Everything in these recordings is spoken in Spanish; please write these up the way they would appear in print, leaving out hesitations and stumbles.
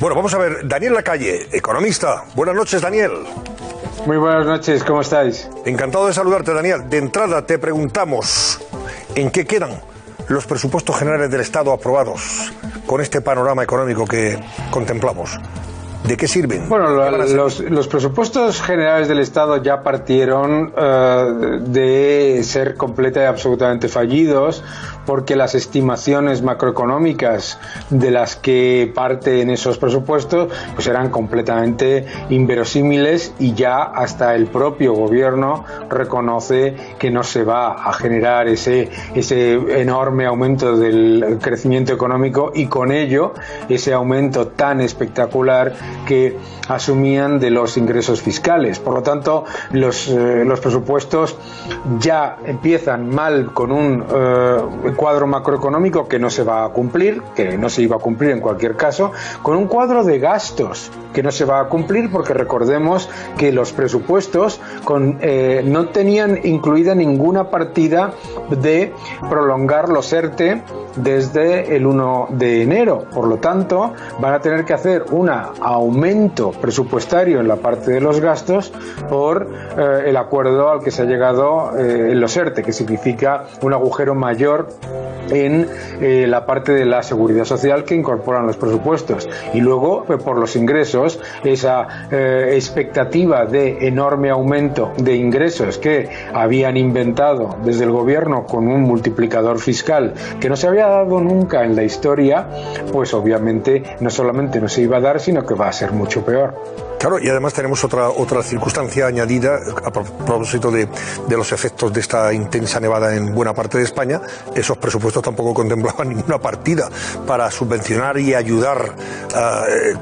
Bueno, vamos a ver, Daniel Lacalle, economista. Buenas noches, Daniel. Muy buenas noches, ¿cómo estáis? Encantado de saludarte, Daniel. De entrada te preguntamos, ¿en qué quedan los presupuestos generales del Estado aprobados con este panorama económico que contemplamos? ¿De qué sirven? Bueno, los presupuestos generales del Estado ya partieron de ser completa y absolutamente fallidos, porque las estimaciones macroeconómicas de las que parten esos presupuestos pues eran completamente inverosímiles, y ya hasta el propio gobierno reconoce que no se va a generar ese enorme aumento del crecimiento económico, y con ello ese aumento tan espectacular que asumían de los ingresos fiscales. Por lo tanto, los presupuestos ya empiezan mal, con un cuadro macroeconómico que no se va a cumplir, que no se iba a cumplir en cualquier caso, con un cuadro de gastos que no se va a cumplir, porque recordemos que los presupuestos no tenían incluida ninguna partida de prolongar los ERTE desde el 1 de enero. Por lo tanto, van a tener que hacer un aumento presupuestario en la parte de los gastos por el acuerdo al que se ha llegado en los ERTE, que significa un agujero mayor en la parte de la seguridad social que incorporan los presupuestos. Y luego, por los ingresos, esa expectativa de enorme aumento de ingresos que habían inventado desde el gobierno con un multiplicador fiscal que no se había dado nunca en la historia, pues obviamente no solamente no se iba a dar, sino que va a ser mucho peor. Claro, y además tenemos otra circunstancia añadida a propósito de los efectos de esta intensa nevada en buena parte de España. Esos presupuestos tampoco contemplaban ninguna partida para subvencionar y ayudar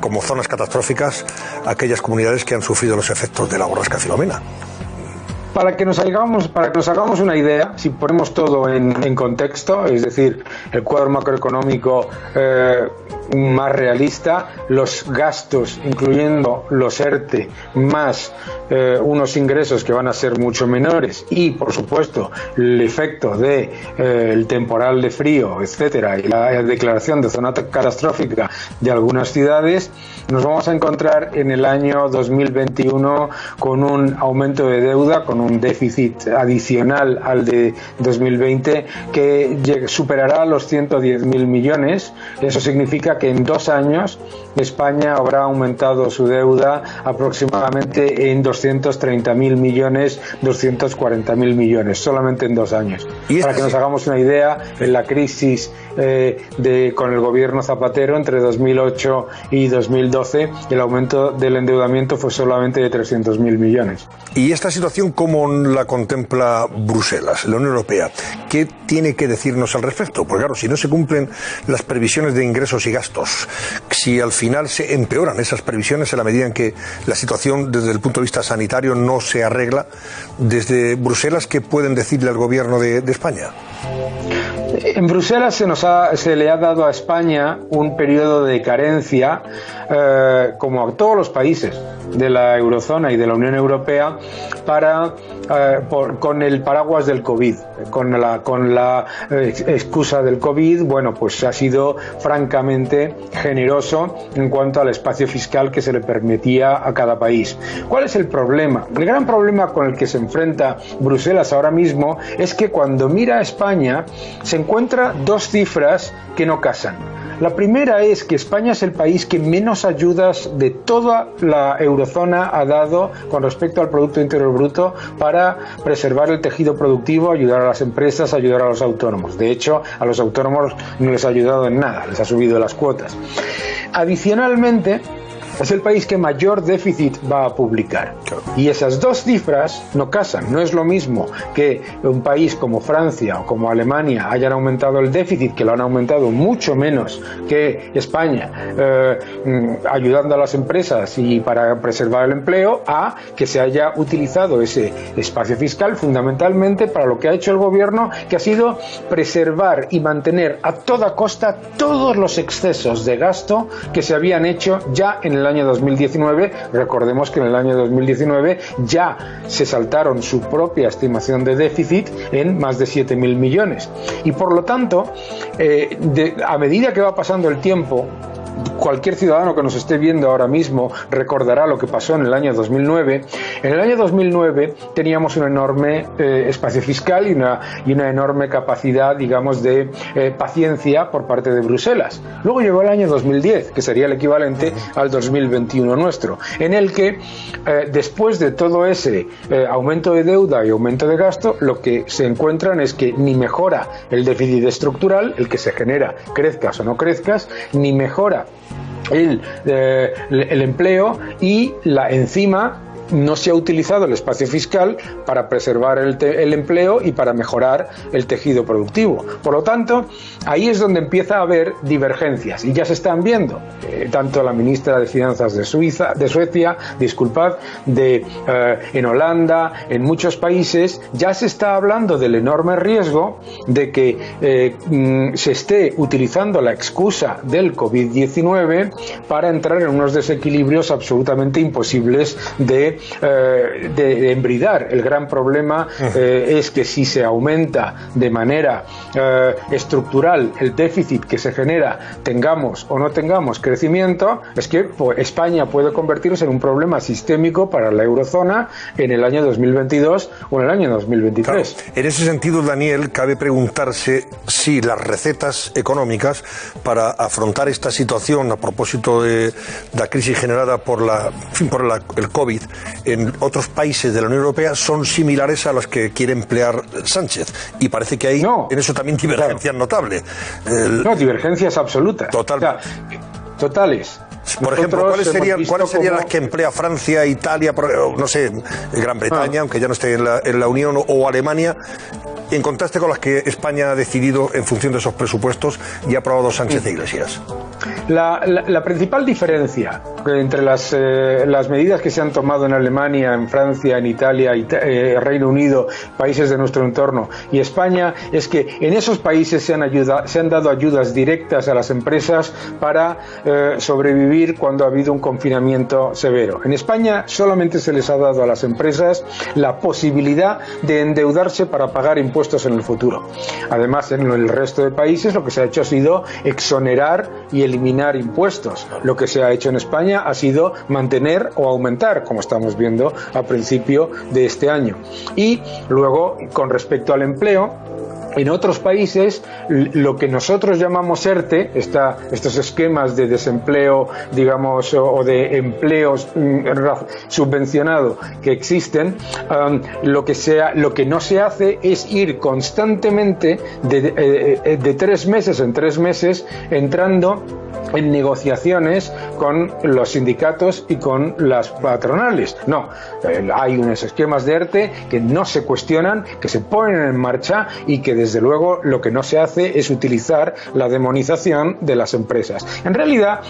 como zonas catastróficas a aquellas comunidades que han sufrido los efectos de la borrasca Filomena. Para que nos hagamos una idea, si ponemos todo en contexto, es decir, el cuadro macroeconómico más realista, los gastos, incluyendo los ERTE, más unos ingresos que van a ser mucho menores, y por supuesto el efecto de el temporal de frío, etcétera, y la declaración de zona catastrófica de algunas ciudades, nos vamos a encontrar en el año 2021 con un aumento de deuda, con un déficit adicional al de 2020 que superará los 110.000 millones. Eso significa que en 2 años España habrá aumentado su deuda aproximadamente en 230.000 millones, 240.000 millones, solamente en 2 años. Para que nos hagamos una idea, en la crisis con el gobierno Zapatero entre 2008 y 2012, el aumento del endeudamiento fue solamente de 300.000 millones. ¿Y esta situación cómo la contempla Bruselas, la Unión Europea? ¿Qué tiene que decirnos al respecto? Porque claro, si no se cumplen las previsiones de ingresos y gastos, si al final se empeoran esas previsiones en la medida en que la situación desde el punto de vista sanitario no se arregla, desde Bruselas, ¿qué pueden decirle al gobierno de España? En Bruselas se le ha dado a España un periodo de carencia, como a todos los países de la eurozona y de la Unión Europea, con el paraguas del COVID, con la excusa del COVID. Bueno, pues ha sido francamente generoso en cuanto al espacio fiscal que se le permitía a cada país. ¿Cuál es el problema? El gran problema con el que se enfrenta Bruselas ahora mismo es que cuando mira a España se encuentra 2 cifras que no casan. La primera es que España es el país que menos ayudas de toda la eurozona ha dado con respecto al Producto Interior Bruto para preservar el tejido productivo, ayudar a las empresas, ayudar a los autónomos. De hecho, a los autónomos no les ha ayudado en nada, les ha subido las cuotas. Adicionalmente, es el país que mayor déficit va a publicar. Y esas 2 cifras no casan. No es lo mismo que un país como Francia o como Alemania hayan aumentado el déficit, que lo han aumentado mucho menos que España, ayudando a las empresas y para preservar el empleo, a que se haya utilizado ese espacio fiscal fundamentalmente para lo que ha hecho el gobierno, que ha sido preservar y mantener a toda costa todos los excesos de gasto que se habían hecho ya en el año 2019. Recordemos que en el año 2019 ya se saltaron su propia estimación de déficit en más de 7.000 millones. Y por lo tanto, a medida que va pasando el tiempo, cualquier ciudadano que nos esté viendo ahora mismo recordará lo que pasó en el año 2009. En el año 2009 teníamos un enorme espacio fiscal y una enorme capacidad, digamos, de paciencia por parte de Bruselas. Luego llegó el año 2010, que sería el equivalente al 2021 nuestro, en el que después de todo ese aumento de deuda y aumento de gasto, lo que se encuentran es que ni mejora el déficit estructural, el que se genera, crezcas o no crezcas, ni mejora el empleo, y encima no se ha utilizado el espacio fiscal para preservar el empleo y para mejorar el tejido productivo. Por lo tanto, ahí es donde empieza a haber divergencias, y ya se están viendo. Tanto la ministra de Finanzas de Suecia, en Holanda, en muchos países, ya se está hablando del enorme riesgo de que se esté utilizando la excusa del COVID-19 para entrar en unos desequilibrios absolutamente imposibles de embridar. El gran problema es que si se aumenta de manera estructural el déficit que se genera, tengamos o no tengamos crecimiento, es que España puede convertirse en un problema sistémico para la eurozona en el año 2022 o en el año 2023. Claro. En ese sentido, Daniel, cabe preguntarse si las recetas económicas para afrontar esta situación a propósito de la crisis generada por el COVID en otros países de la Unión Europea son similares a las que quiere emplear Sánchez, y parece que hay en eso también divergencias notables. Divergencias absolutas. Totales. Por ejemplo, ¿cuáles serían las que emplea Francia, Italia, no sé, Gran Bretaña, aunque ya no esté en la Unión, o Alemania, en contraste con las que España ha decidido en función de esos presupuestos y ha aprobado Sánchez e Iglesias? La principal diferencia entre las medidas que se han tomado en Alemania, en Francia, en Italia, Reino Unido, países de nuestro entorno, y España, es que en esos países se han dado ayudas directas a las empresas para sobrevivir cuando ha habido un confinamiento severo. En España solamente se les ha dado a las empresas la posibilidad de endeudarse para pagar impuestos en el futuro. Además, en el resto de países lo que se ha hecho ha sido exonerar y eliminar impuestos. Lo que se ha hecho en España ha sido mantener o aumentar, como estamos viendo a principio de este año. Y luego, con respecto al empleo, en otros países, lo que nosotros llamamos ERTE, estos esquemas de desempleo, digamos, o de empleos subvencionado que existen, lo que no se hace es ir constantemente de 3 meses en 3 meses entrando en negociaciones con los sindicatos y con las patronales. No, hay unos esquemas de ERTE que no se cuestionan, que se ponen en marcha, y que desde luego lo que no se hace es utilizar la demonización de las empresas. En realidad,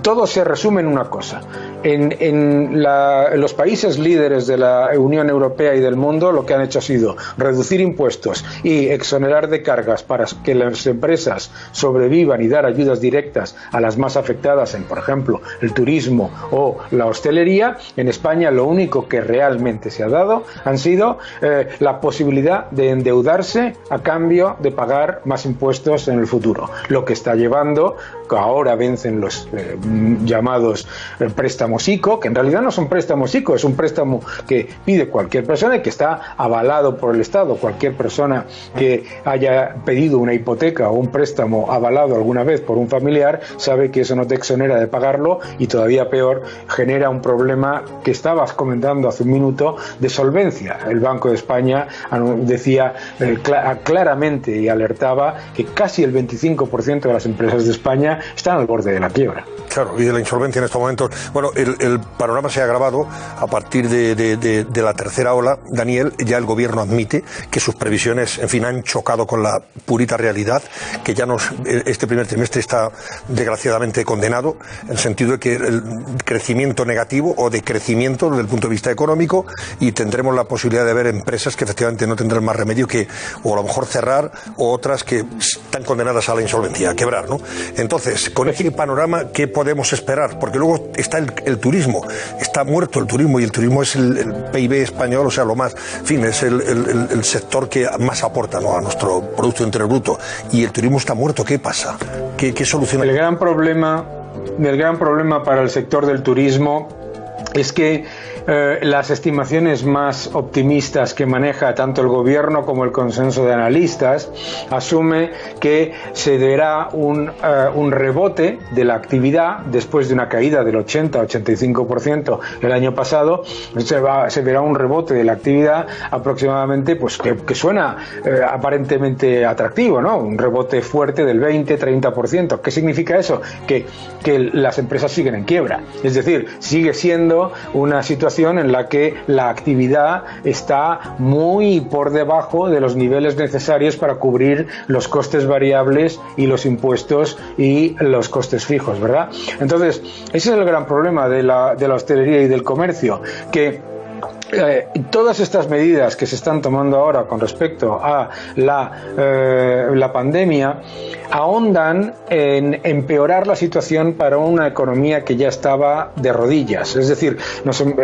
todo se resume en una cosa. En los países líderes de la Unión Europea y del mundo, lo que han hecho ha sido reducir impuestos y exonerar de cargas para que las empresas sobrevivan y dar ayudas directas a las más afectadas en, por ejemplo, el turismo o la hostelería. En España lo único que realmente se ha dado han sido la posibilidad de endeudarse a cambio de pagar más impuestos en el futuro, lo que está llevando que ahora vencen los llamados préstamos ICO, que en realidad no son préstamos ICO, es un préstamo que pide cualquier persona y que está avalado por el Estado. Cualquier persona que haya pedido una hipoteca o un préstamo avalado alguna vez por un familiar sabe que eso no te exonera de pagarlo, y todavía peor, genera un problema que estabas comentando hace un minuto de solvencia. El Banco de España decía claramente y alertaba que casi el 25% de las empresas de España están al borde de la quiebra. Claro, y de la insolvencia en estos momentos. Bueno, el panorama se ha agravado a partir de la tercera ola. Daniel, ya el gobierno admite que sus previsiones, en fin, han chocado con la purita realidad, que ya este primer trimestre está desgraciadamente condenado, en el sentido de que el crecimiento negativo o decrecimiento desde el punto de vista económico, y tendremos la posibilidad de ver empresas que efectivamente no tendrán más remedio que o a lo mejor cerrar, o otras que están condenadas a la insolvencia, a quebrar, ¿no? Entonces, con ese panorama, ¿qué podemos esperar? Porque luego está el turismo, está muerto el turismo, y el turismo es el PIB español, o sea, lo más, en fin, es el sector que más aporta, ¿no?, a nuestro Producto Interior Bruto, y el turismo está muerto. ¿Qué pasa? ¿Qué solución hay? El gran problema el gran problema para el sector del turismo es que las estimaciones más optimistas que maneja tanto el gobierno como el consenso de analistas asume que se verá un rebote de la actividad después de una caída del 80-85% el año pasado. Se verá un rebote de la actividad aproximadamente, pues que suena aparentemente atractivo, ¿no? Un rebote fuerte del 20-30%. ¿Qué significa eso? Que las empresas siguen en quiebra, es decir, sigue siendo una situación en la que la actividad está muy por debajo de los niveles necesarios para cubrir los costes variables y los impuestos y los costes fijos, ¿verdad? Entonces, ese es el gran problema de la hostelería y del comercio, que todas estas medidas que se están tomando ahora con respecto a la pandemia ahondan en empeorar la situación para una economía que ya estaba de rodillas. Es decir,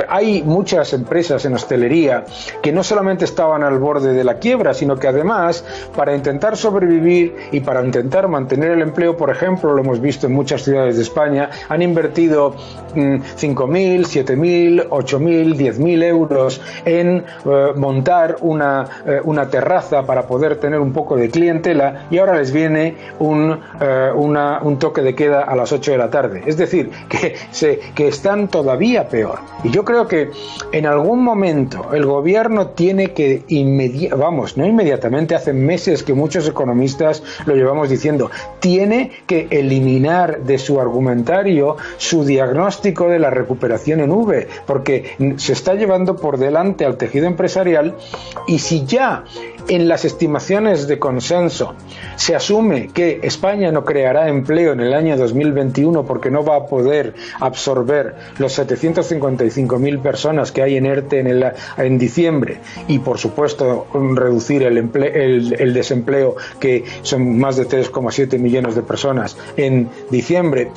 hay muchas empresas en hostelería que no solamente estaban al borde de la quiebra, sino que además, para intentar sobrevivir y para intentar mantener el empleo, por ejemplo, lo hemos visto en muchas ciudades de España, han invertido 5.000, 7.000, 8.000, 10.000 euros en montar una terraza para poder tener un poco de clientela, y ahora les viene un toque de queda a las 8 de la tarde. Es decir, que están todavía peor. Y yo creo que en algún momento el gobierno tiene que no inmediatamente, hace meses que muchos economistas lo llevamos diciendo, tiene que eliminar de su argumentario su diagnóstico de la recuperación en V, porque se está llevando por delante al tejido empresarial, y si ya en las estimaciones de consenso se asume que España no creará empleo en el año 2021 porque no va a poder absorber los 755.000 personas que hay en ERTE en diciembre, y por supuesto reducir el desempleo, que son más de 3,7 millones de personas en diciembre,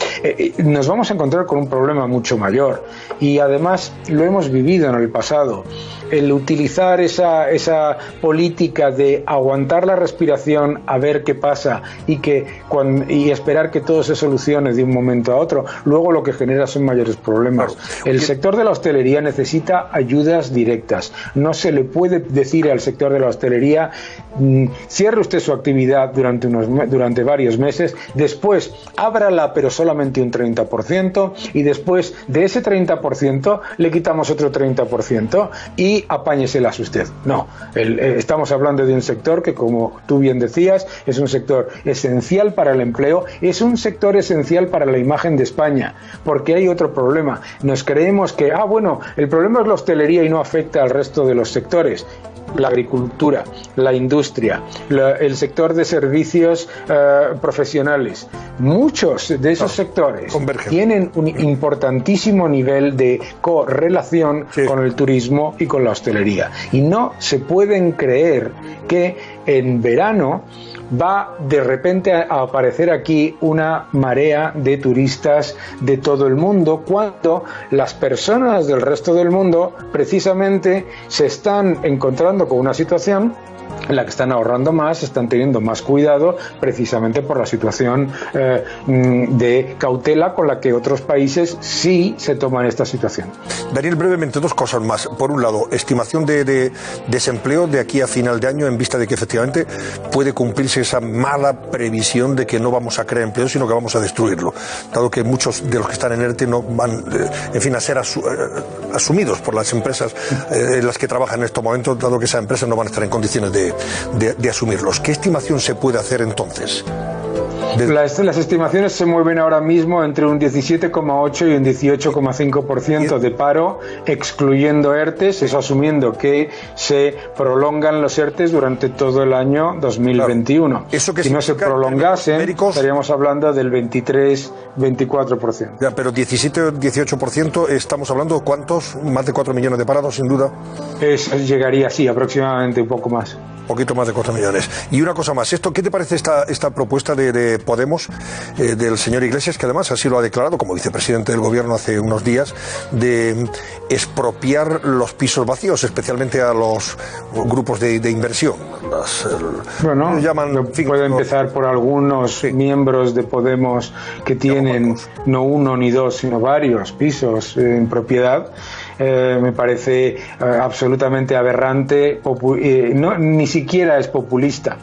nos vamos a encontrar con un problema mucho mayor. Y además lo hemos vivido en el pasado, el utilizar esa política de aguantar la respiración a ver qué pasa y esperar que todo se solucione de un momento a otro, luego lo que genera son mayores problemas. El sector de la hostelería necesita ayudas directas. No se le puede decir al sector de la hostelería: cierre usted su actividad durante varios meses, después ábrala pero solamente un 30%, y después de ese 30% le quitamos otro 30% y apáñeselas usted. No, estamos hablando de un sector que, como tú bien decías, es un sector esencial para el empleo, es un sector esencial para la imagen de España, porque hay otro problema. Nos creemos que, el problema es la hostelería y no afecta al resto de los sectores. La agricultura, la industria, el sector de servicios profesionales, muchos de esos sectores tienen un importantísimo nivel de correlación con el turismo y con la hostelería. Y no se pueden creer que en verano va de repente a aparecer aquí una marea de turistas de todo el mundo, cuando las personas del resto del mundo precisamente se están encontrando con una situación en la que están ahorrando más, están teniendo más cuidado, precisamente por la situación de cautela con la que otros países sí se toman esta situación. Daniel, brevemente, dos cosas más. Por un lado, estimación de desempleo de aquí a final de año, en vista de que efectivamente puede cumplirse esa mala previsión de que no vamos a crear empleo, sino que vamos a destruirlo, dado que muchos de los que están en ERTE no van, a ser asumidos por las empresas en las que trabajan en estos momentos, dado que esas empresas no van a estar en condiciones de asumirlos. ¿Qué estimación se puede hacer entonces? Las estimaciones se mueven ahora mismo entre un 17,8 y un 18,5% de paro, excluyendo ERTES, eso asumiendo que se prolongan los ERTES durante todo el año 2021. Claro. Eso que si no se prolongasen, estaríamos hablando del 23-24%. Ya, pero 17-18%, estamos hablando de ¿cuántos? Más de 4 millones de parados, sin duda. Llegaría, sí, aproximadamente un poco más. poquito más de 4 millones. Y una cosa más, ¿qué te parece esta propuesta de Podemos, del señor Iglesias, que además así lo ha declarado como vicepresidente del gobierno hace unos días, de expropiar los pisos vacíos, especialmente a los grupos de inversión? Bueno, puede empezar por algunos miembros de Podemos que tienen no uno ni dos, sino varios pisos en propiedad. Me parece absolutamente aberrante, ni siquiera es populista.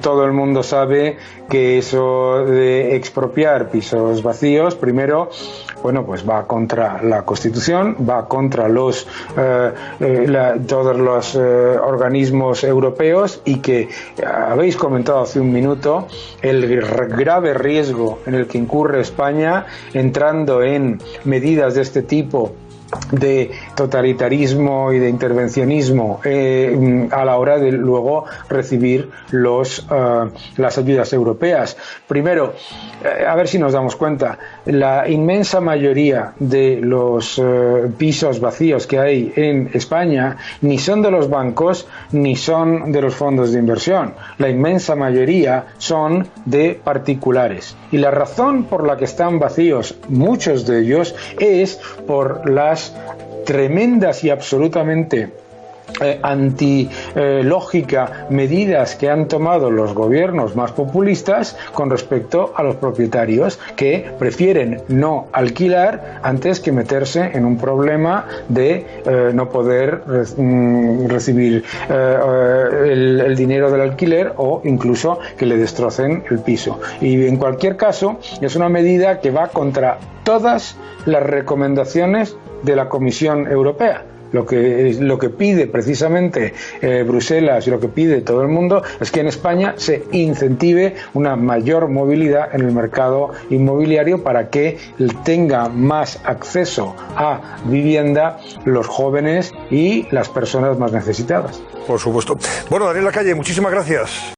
Todo el mundo sabe que eso de expropiar pisos vacíos, primero, bueno, pues va contra la Constitución, va contra todos los organismos europeos, y que habéis comentado hace un minuto el grave riesgo en el que incurre España entrando en medidas de este tipo de totalitarismo y de intervencionismo a la hora de luego recibir las ayudas europeas. Primero, a ver si nos damos cuenta, la inmensa mayoría de los pisos vacíos que hay en España ni son de los bancos ni son de los fondos de inversión. La inmensa mayoría son de particulares. Y la razón por la que están vacíos muchos de ellos es por las tremendas y absolutamente antilógica medidas que han tomado los gobiernos más populistas con respecto a los propietarios, que prefieren no alquilar antes que meterse en un problema de no poder recibir el dinero del alquiler, o incluso que le destrocen el piso. Y en cualquier caso es una medida que va contra todas las recomendaciones de la Comisión Europea. Lo que pide precisamente Bruselas y lo que pide todo el mundo es que en España se incentive una mayor movilidad en el mercado inmobiliario para que tenga más acceso a vivienda los jóvenes y las personas más necesitadas. Por supuesto. Bueno, Daniel Lacalle, muchísimas gracias.